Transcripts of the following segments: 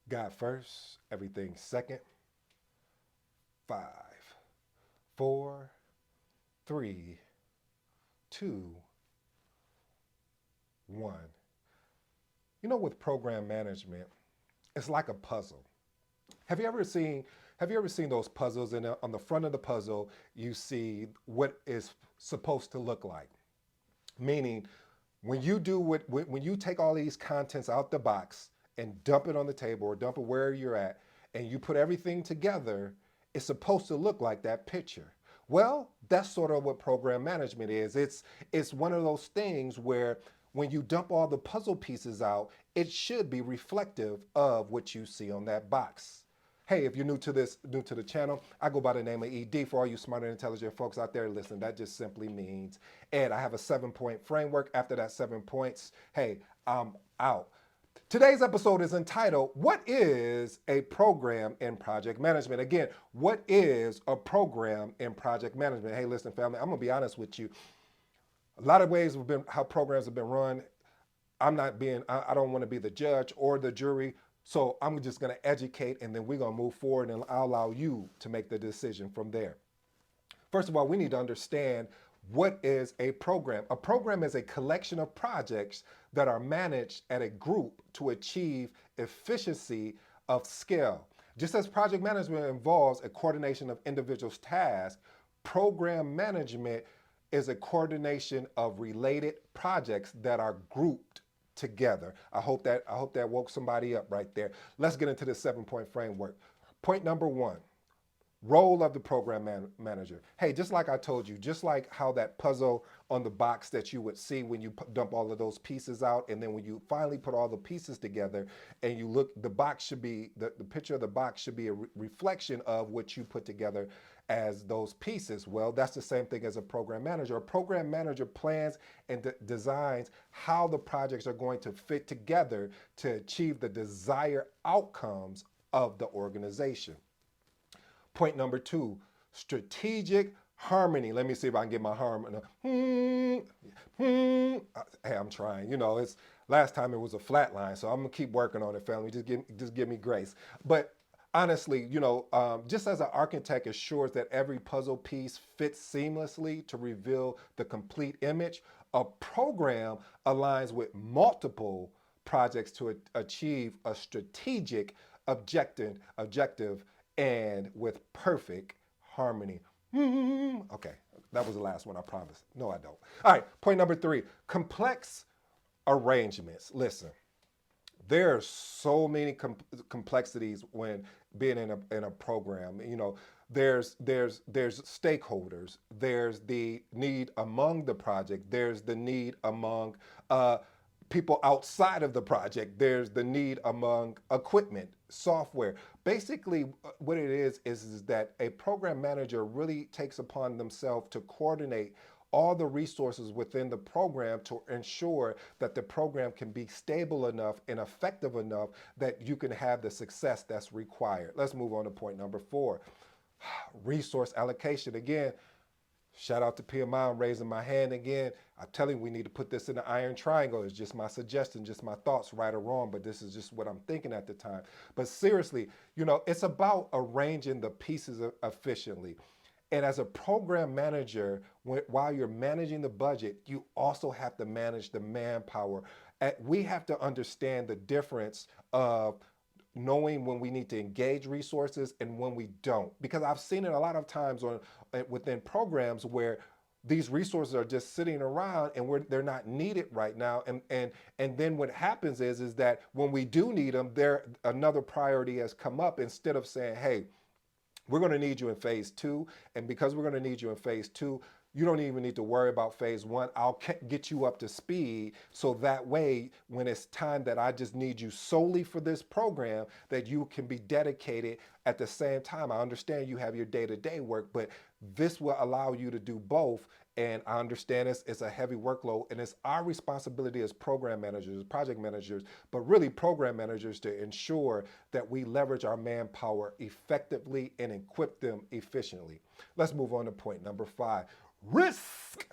God first, everything second. Five, four, three, two, one. With program management, it's like a puzzle. Have you ever seen have you ever seen those puzzles and on the front of the puzzle you see what is supposed to look like? Meaning when you do when you take all these contents out the box and dump it on the table or dump it where you're at and you put everything together, it's supposed to look like that picture. Well, that's sort of what program management is. It's one of those things where when you dump all the puzzle pieces out, it should be reflective of what you see on that box. Hey, if you're new to the channel, I go by the name of ED. For all you smart and intelligent folks out there, listen, that just simply means Ed. I have a 7-point framework. After that 7 points, hey, I'm out. Today's episode is entitled, What is a Program in Project Management? Again, what is a program in project management? Hey, listen, family, I'm going to be honest with you. A lot of ways have been how programs have been run. I don't want to be the judge or the jury. So I'm just going to educate and then we're going to move forward and I'll allow you to make the decision from there. First of all, we need to understand what is a program. A program is a collection of projects that are managed at a group to achieve efficiency of scale. Just as project management involves a coordination of individuals' tasks, program management is a coordination of related projects that are grouped together. I hope that woke somebody up right there. Let's get into the 7-point framework. Point number one, role of the manager. Hey, just like I told you, just like how that puzzle on the box that you would see when you dump all of those pieces out, and then when you finally put all the pieces together and you look, the box should be, the picture of the box should be a reflection of what you put together as those pieces. Well, that's the same thing as a program manager. A program manager plans and designs how the projects are going to fit together to achieve the desired outcomes of the organization. Point number two, strategic harmony. Let me see if I can get my harmony. Hey, I'm trying. It's last time it was a flat line, so I'm gonna keep working on it, family. Just give me grace. But honestly, just as an architect ensures that every puzzle piece fits seamlessly to reveal the complete image, a program aligns with multiple projects to achieve a strategic objective and with perfect harmony. Okay, that was the last one, I promise. No, I don't. All right, point number three, complex arrangements. Listen, there are so many complexities when being in a program. There's stakeholders. There's the need among the project. There's the need among people outside of the project. There's the need among equipment, software. Basically, what it is that a program manager really takes upon themselves to coordinate all the resources within the program to ensure that the program can be stable enough and effective enough that you can have the success that's required. Let's move on to point number four. Resource allocation. Again, shout out to PMI. I'm raising my hand again. I'm telling you, we need to put this in the iron triangle. It's just my suggestion, just my thoughts, right or wrong, but this is just what I'm thinking at the time. But seriously, it's about arranging the pieces efficiently. And as a program manager, while you're managing the budget, you also have to manage the manpower. We have to understand the difference of knowing when we need to engage resources and when we don't. Because I've seen it a lot of times within programs where these resources are just sitting around and they're not needed right now. And then what happens is that when we do need them, another priority has come up instead of saying, hey, we're going to need you in phase two. And because we're going to need you in phase two, you don't even need to worry about phase one. I'll get you up to speed. So that way, when it's time that I just need you solely for this program, that you can be dedicated at the same time. I understand you have your day-to-day work, but this will allow you to do both. And I understand it's a heavy workload, and it's our responsibility as program managers, project managers, but really program managers to ensure that we leverage our manpower effectively and equip them efficiently. Let's move on to point number five. Risk.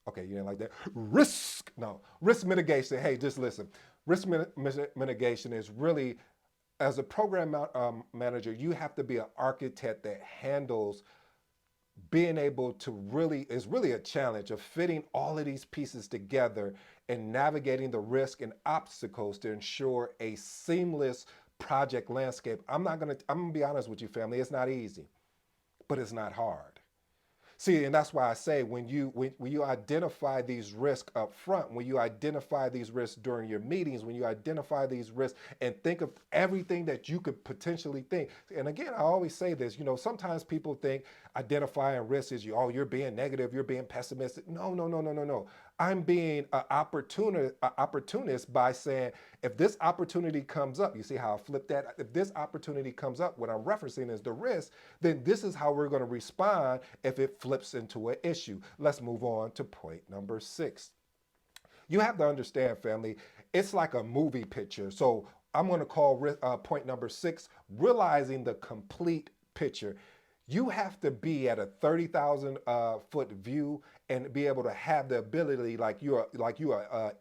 Okay, you didn't like that? Risk. No, risk mitigation. Hey, just listen. Risk mitigation is really as a program manager, you have to be an architect that handles being able to really is really a challenge of fitting all of these pieces together and navigating the risk and obstacles to ensure a seamless project landscape. I'm gonna be honest with you, family. It's not easy, but it's not hard. See, and that's why I say when you identify these risks up front, when you identify these risks during your meetings, when you identify these risks and think of everything that you could potentially think. And again, I always say this, sometimes people think identifying risks is you're being negative, you're being pessimistic. No, no, no, no, no, no. I'm being an opportunist by saying, if this opportunity comes up, you see how I flip that? If this opportunity comes up, what I'm referencing is the risk, then this is how we're going to respond if it flips into an issue. Let's move on to point number 6. You have to understand, family, it's like a movie picture. So I'm going to call point number 6, realizing the complete picture. You have to be at a 30,000 foot view and be able to have the ability like you're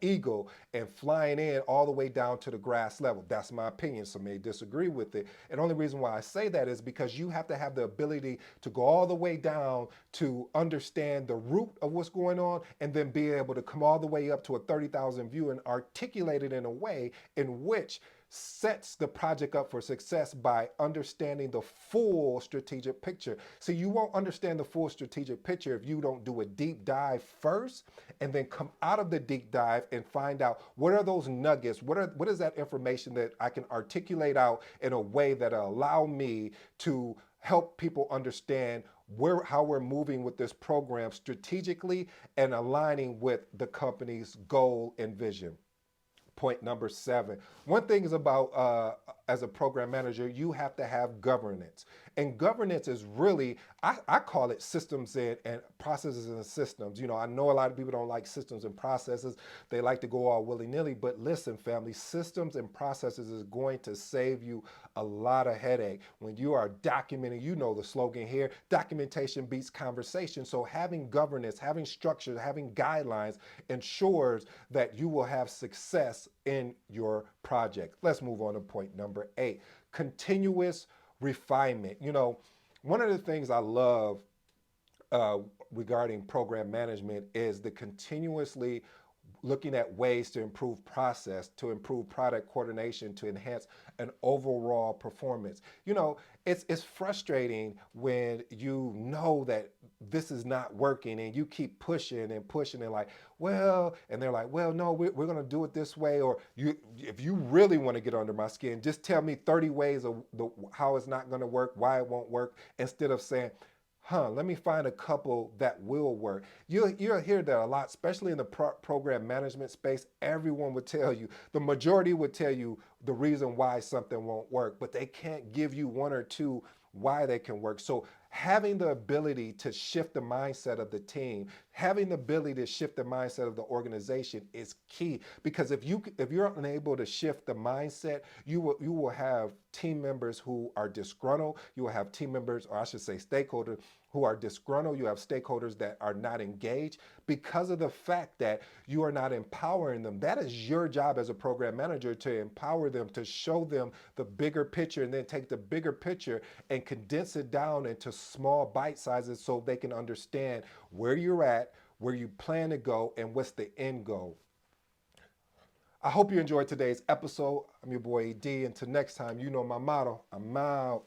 eagle and flying in all the way down to the grass level. That's my opinion. Some may disagree with it. And the only reason why I say that is because you have to have the ability to go all the way down to understand the root of what's going on and then be able to come all the way up to a 30,000 view and articulate it in a way in which sets the project up for success by understanding the full strategic picture. So you won't understand the full strategic picture if you don't do a deep dive first and then come out of the deep dive and find out what are those nuggets, what is that information that I can articulate out in a way that allow me to help people understand how we're moving with this program strategically and aligning with the company's goal and vision. Point number 7. One thing is about as a program manager, you have to have governance. And governance is really, I call it systems and processes and systems. I know a lot of people don't like systems and processes. They like to go all willy-nilly. But listen, family, systems and processes is going to save you a lot of headache. When you are documenting, the slogan here, documentation beats conversation. So having governance, having structure, having guidelines ensures that you will have success in your project. Let's move on to point number 8, continuous refinement. One of the things I love uh, regarding program management is the continuously looking at ways to improve process, to improve product coordination, to enhance an overall performance. It's frustrating when you know that this is not working and you keep pushing and pushing and like, well, and they're like, well, no, we're going to do it this way. Or if you really want to get under my skin, just tell me 30 ways of how it's not going to work, why it won't work, instead of saying, let me find a couple that will work. You'll hear that a lot, especially in the program management space. Everyone would tell you, the majority would tell you the reason why something won't work, but they can't give you one or two why they can work. So having the ability to shift the mindset of the team, having the ability to shift the mindset of the organization is key. Because if you're unable to shift the mindset, you will have team members who are disgruntled. You will have team members, or I should say stakeholders, who are disgruntled. You have stakeholders that are not engaged because of the fact that you are not empowering them. That is your job as a program manager, to empower them, to show them the bigger picture, and then take the bigger picture and condense it down into small bite sizes so they can understand where you're at, where you plan to go, and what's the end goal. I hope you enjoyed today's episode. I'm your boy ED. Until next time, you know my motto. I'm out.